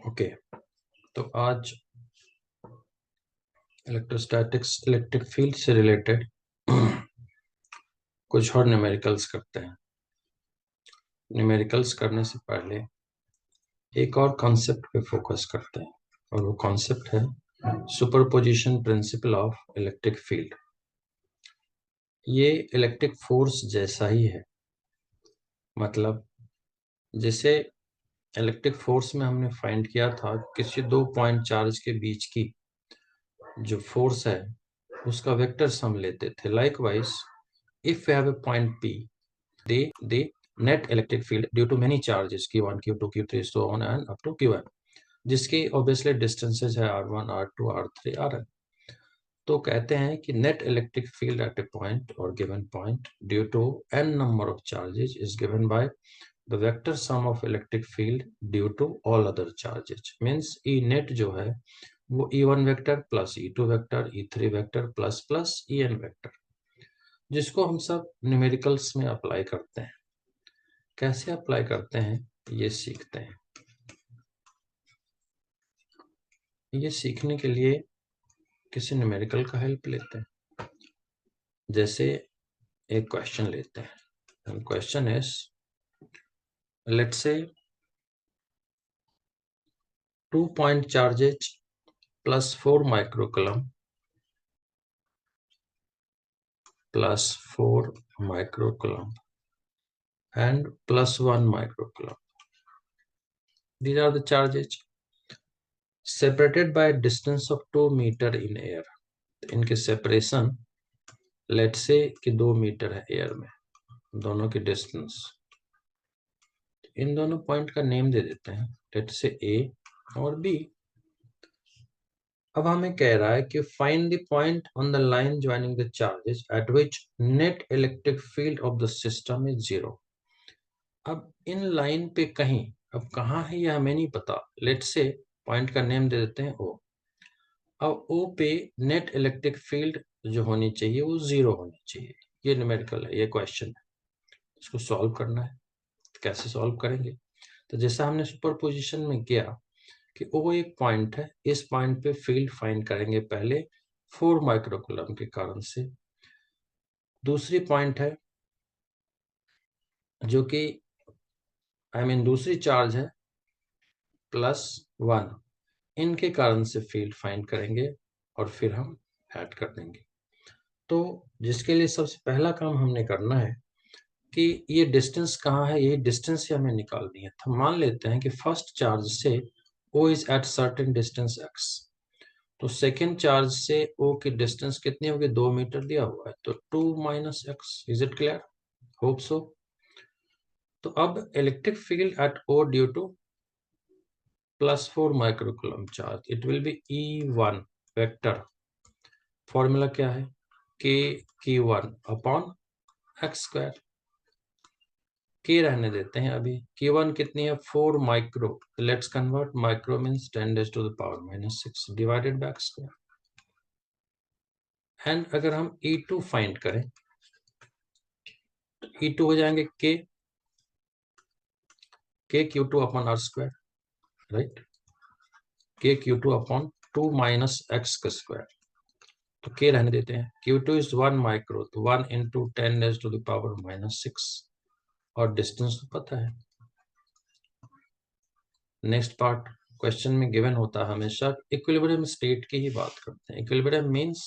Okay, तो आज electrostatics electric field से रिलेटेड कुछ और न्यूमेरिकल्स करते हैं। न्यूमेरिकल्स करने से पहले एक और कॉन्सेप्ट पे फोकस करते हैं और वो कॉन्सेप्ट है superposition principle of electric field. ये इलेक्ट्रिक फोर्स जैसा ही है, मतलब जैसे इलेक्ट्रिक फोर्स में हमने फाइंड किया था किसी दो पॉइंट चार्ज के बीच की जो फोर्स है उसका वेक्टर सम लेते थे। Likewise if we have a point P, the net electric field due to many charges Q1, Q2, Q3 so on and up to Qn, जिसकी obviously distances है R1, R2, R3, Rn। तो कहते हैं कि net electric field at a point or given point due to n number of charges is given by the vector sum of electric field due to all other charges। means E net जो है वो E1 vector plus E2 vector E3 vector plus plus En vector, जिसको हम सब numericals में apply करते हैं। कैसे अप्लाई करते हैं ये सीखते हैं। ये सीखने के लिए किसी न्यूमेरिकल का हेल्प लेते हैं। जैसे एक क्वेश्चन लेते हैं। Question is let's say 2 point charges plus 4 microcoulomb plus 4 microcoulomb and plus 1 microcoulomb. These are the charges separated by a distance of 2 meter in air. इनके सेपरेशन लेट्स से कि 2 metre है air में, दोनों की distance. इन दोनों point का name दे देते हैं, लेट्स से ए और बी। अब हमें कह रहा है कि find the point on the line joining the charges eight which net electric field of the system is 0। अब इन लाइन पे कहीं, अब कहाँ है ये हमें नहीं पता, लेट्स से पॉइंट का नेम दे देते हैं ओ। अब ओ पे नेट इलेक्ट्रिक फील्ड जो होनी चाहिए वो 0 होनी चाहिए। ये न्यूमेरिकल है, ये क्वेश्चन है, इसको सॉल्व करना है। तो कैसे सॉल्व करेंगे? तो जैसा हमने सुपरपोजिशन में किया कि ओ एक पॉइंट है, इस पॉइंट पे फील्ड फाइंड करेंगे पहले 4 माइक्रोकूलम के कारण से। दूसरी पॉइंट है जो कि दूसरी चार्ज है +1, इनके कारण से फील्ड फाइंड करेंगे और फिर हम ऐड कर देंगे। तो जिसके लिए सबसे पहला काम हमने करना है कि ये डिस्टेंस कहाँ है, ये डिस्टेंस ही हमें निकालनी है। तो मान लेते हैं कि फर्स्ट चार्ज से O is at certain distance x, तो सेकेंड चार्ज से O की डिस्टेंस कितनी होगी, 2 मीटर दिया हुआ है, तो 2 minus x। Is it clear? Hope so. तो अब electric field at O due to +4 microcoulomb charge, it will be E1 vector. Formula क्या है, k Q1 upon x square. के रहने देते हैं अभी। Q1 कितनी है, 4 micro, let's convert, micro means 10⁻⁻⁶ divided bye square. And अगर हम E2 फाइंड करें तो E2 हो जाएंगे k Q2 upon r square, right, k Q2 upon 2 minus x का स्क्वायर। तो k रहने देते हैं। Q2 इज 1 माइक्रो, तो 1 इंटू 10⁻⁻⁶, और डिस्टेंस तो पता है। नेक्स्ट पार्ट क्वेश्चन में गिवन होता है हमेशा इक्विलिब्रियम स्टेट की ही बात करते हैं। Equilibrium means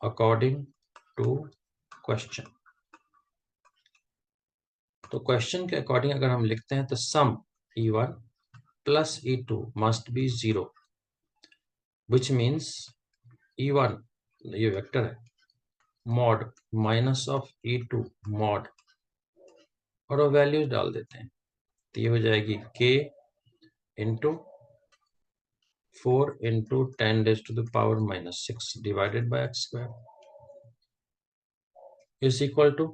according to question. तो क्वेश्चन के अकॉर्डिंग अगर हम लिखते हैं तो sum E1 plus E2 must be 0, which means E1 ये वेक्टर है, mod minus of E2 mod, और वो वैल्यूज डाल देते हैं। तो ये हो जाएगी k into 4 into 10⁻⁻⁶ divided by x square is equal to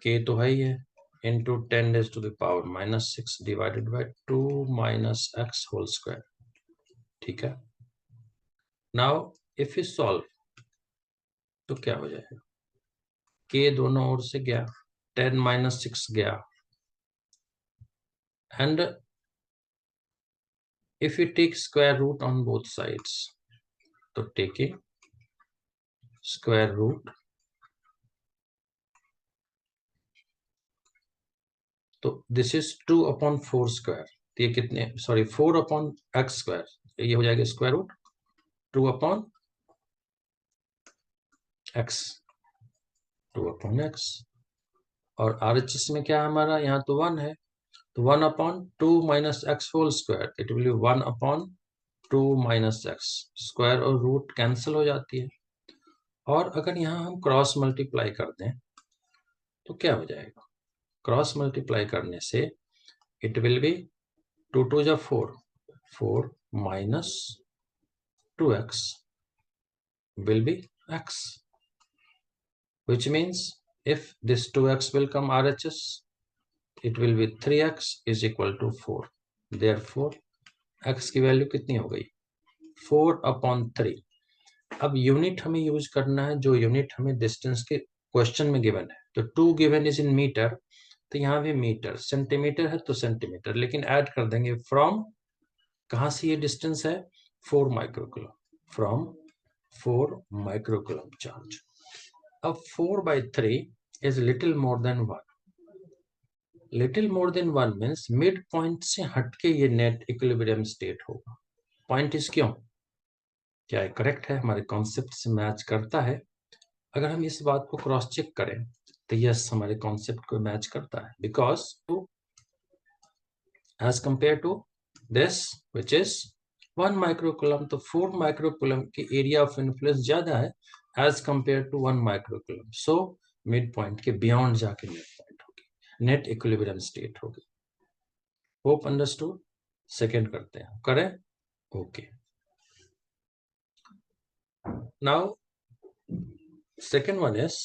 k तो है ही है, into 10⁻⁻⁶ divided by 2 minus x whole square. ठीक है, नाउ इफ यू सॉल्व तो क्या हो जाएगा, k दोनों ओर से गया, 10 - 6 गया, and if you take square root on both sides, तो taking square root, तो दिस इज 2/4 स्क्वायर, ये कितने, सॉरी 4/x स्क्वायर, ये हो जाएगा स्क्वायर रूट 2/x, 2/x, और RHS में क्या है हमारा, यहाँ तो 1 है, तो 1/2 minus x whole square, it will be 1/2 minus x, square और रूट कैंसिल हो जाती है, और अगर यहाँ हम क्रॉस मल्टीप्लाई कर दें तो क्या हो जाएगा, क्रॉस मल्टीप्लाई करने से इट विल बी 2 2 जा 4, 4 minus 2x will be x, which means if this 2x will come RHS, it will be 3x is equal to 4. Therefore, x की वैल्यू कितनी हो गई, 4/3. अब यूनिट हमें यूज करना है जो यूनिट हमें डिस्टेंस के क्वेश्चन में गिवन है, तो 2 गिवन इज इन मीटर, तो यहाँ भी मीटर, सेंटीमीटर है तो सेंटीमीटर, लेकिन ऐड कर देंगे फ्रॉम, कहाँ से ये डिस्टेंस है, 4 माइक्रोकूलम, फ्रॉम 4 माइक्रोकूलम चार्ज. अब 4/3 is little more than 1. Little more than 1 means mid point से हटके ये नेट इक्विलिब्रियम स्टेट होगा. पॉइंट इज क्यों, क्या करेक्ट है, हमारे कॉन्सेप्ट से मैच करता है. अगर हम इस बात को क्रॉस चेक करें तो यस, हमारे कॉन्सेप्ट को मैच करता है, because as compare to this which is 1 microcoulomb, तो 4 माइक्रोकूलम की एरिया ऑफ इन्फ्लुएंस ज्यादा है as compare to 1 microcoulomb, so mid point के बियॉन्ड जाके नेट पॉइंट होगी, नेट इक्विलिब्रियम स्टेट होगी. Hope understood. सेकेंड करते हैं, करें, okay. Now second one is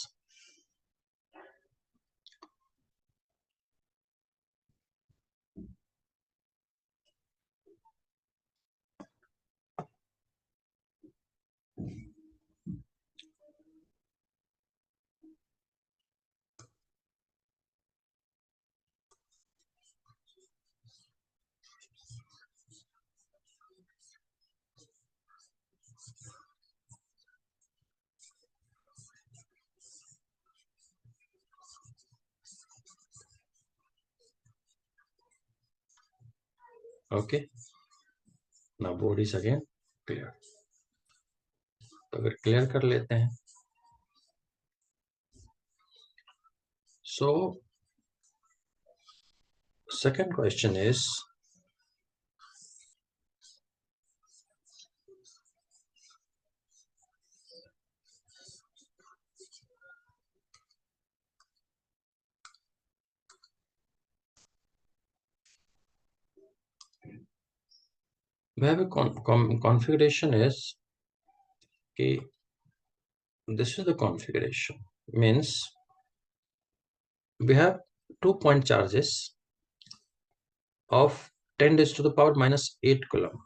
okay. Now board is again clear. तो अगर क्लियर कर लेते हैं, so second question is we have a configuration is कि this is the configuration, means we have 2 point charges of 10 raised to the power minus 8 coulomb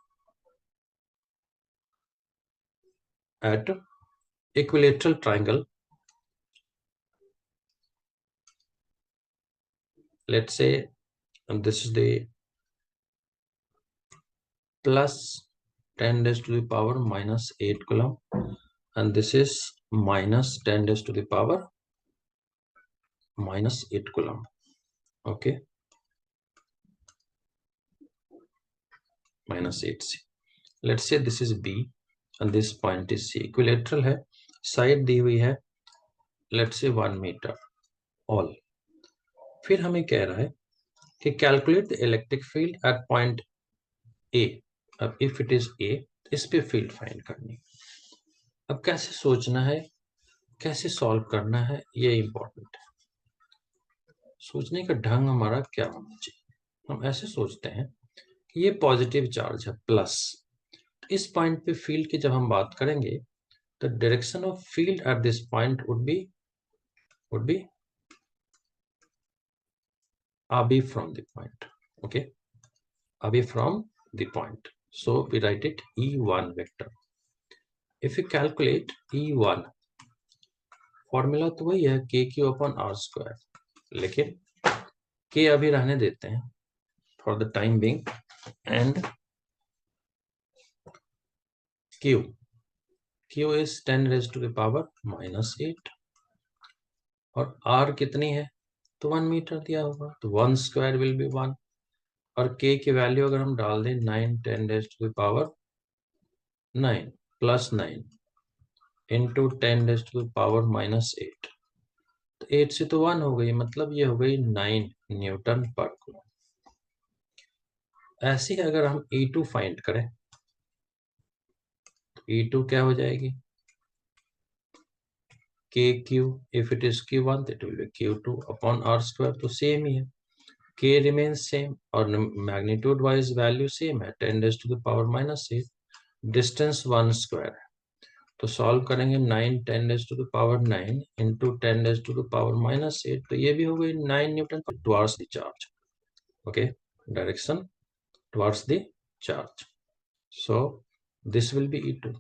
at equilateral triangle. Let's say this is the plus 10 raised to the power minus 8 coulomb, and this is minus 10 raised to the power minus 8 coulomb. Okay, minus 8c. Let's say this is B and this point is C. Equilateral है, side दी हुई है, let's say 1 meter all. फिर हमें कह रहा है कि calculate the electric field eight point A. अब इफ इट इज ए, इस पे फील्ड फाइंड करनी. अब कैसे सोचना है, कैसे सॉल्व करना है, ये इंपॉर्टेंट है. सोचने का ढंग हमारा क्या होना चाहिए, हम ऐसे सोचते हैं कि ये पॉजिटिव चार्ज है प्लस, इस पॉइंट पे फील्ड की जब हम बात करेंगे तो direction of field at this point would be away from the point. Okay, away from the point, so we write it E1 vector. If you calculate E1, formula तो वही है KQ/R², लेकिन K अभी रहने देते हैं for the time being, and Q is 10 raised to the power -8 और R कितनी है तो 1 मीटर दिया होगा तो 1 स्क्वायर विल बी 1 और K की वैल्यू अगर हम डाल दें 9 10 raised to the power 9 plus 9 into 10 raised to the power -8 तो 8 से तो 1 हो गई मतलब ये हो गई 9 न्यूटन पर कूलम। ऐसे ही अगर हम E2 फाइंड करें तो E2 क्या हो जाएगी KQ if it is Q1 it will be Q2 upon R square तो सेम ही है K remains same और मैग्नीट्यूड वाइज वैल्यू सेम है 10 raised to the power -8 distance 1 square है तो सॉल्व करेंगे 9 10 raised to the power 9 into 10 raised to the power -8 तो ये भी हो गई 9 Newton towards the charge okay direction towards the charge so this will be E2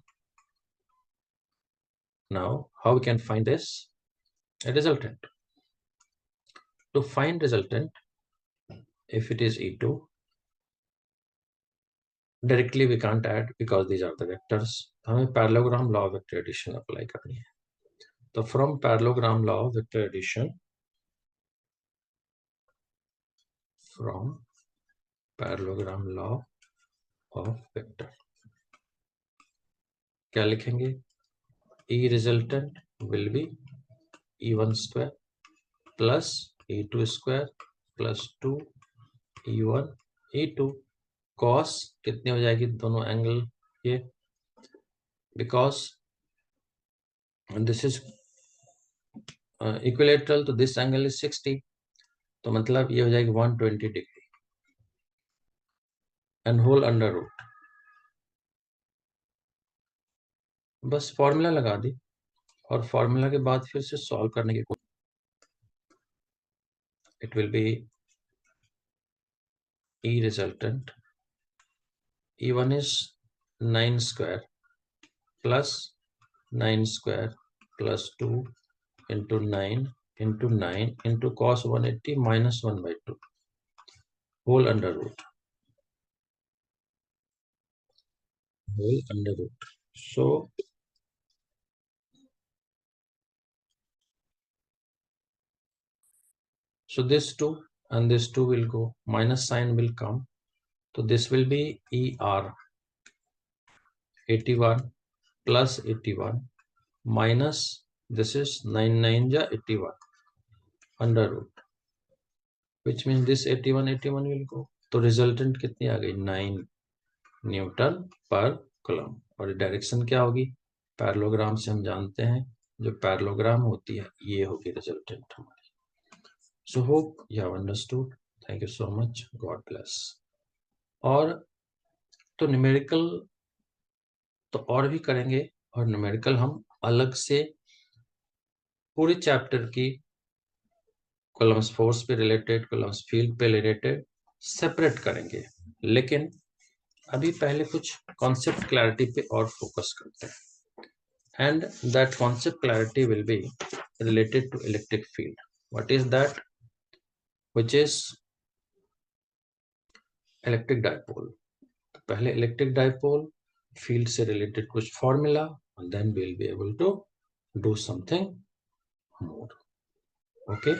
now how we can find this a resultant to find resultant if it is E2 directly we can't add because these are the vectors हमें parallelogram law of vector addition apply करनी है तो from parallelogram law of vector addition from parallelogram law of vector क्या लिखेंगे E resultant will be E1 square plus E2 square plus 2 E1 E2 cos कितनी हो जाएगी दोनों एंगल ये because this is equilateral तो this angle is 60 तो मतलब ये हो जाएगी 120 degree and whole under root बस फॉर्मूला लगा दी और फॉर्मूला के बाद फिर से सॉल्व करने की कोशिश it will B E resultant E1 is 9 square plus 9 square plus 2 into 9 into 9 into cos 180 minus 1 by 2 whole under root so this 2 and this 2 will go minus sign will come so this will be ER 81 plus 81 minus this is 9 ja 81 under root which means this 81 will go तो resultant कितनी आ गई 9 Newton पर coulomb और direction क्या होगी parallelogram से हम जानते हैं जो पैरेललोग्राम होती है ये होगी रिजल्टेंट हमारी so hope you have understood thank you so much God bless और तो न्यूमेरिकल तो और भी करेंगे और न्यूमेरिकल हम अलग से पूरे चैप्टर की कूलम्स फोर्स पे रिलेटेड कूलम्स फील्ड पे रिलेटेड सेपरेट करेंगे लेकिन अभी पहले कुछ कॉन्सेप्ट क्लैरिटी पे और फोकस करते हैं and that concept clarity will be related to electric field what is that which is electric dipole पहले इलेक्ट्रिक डाइपोल फील्ड से रिलेटेड कुछ formula and then we will be able to do something more okay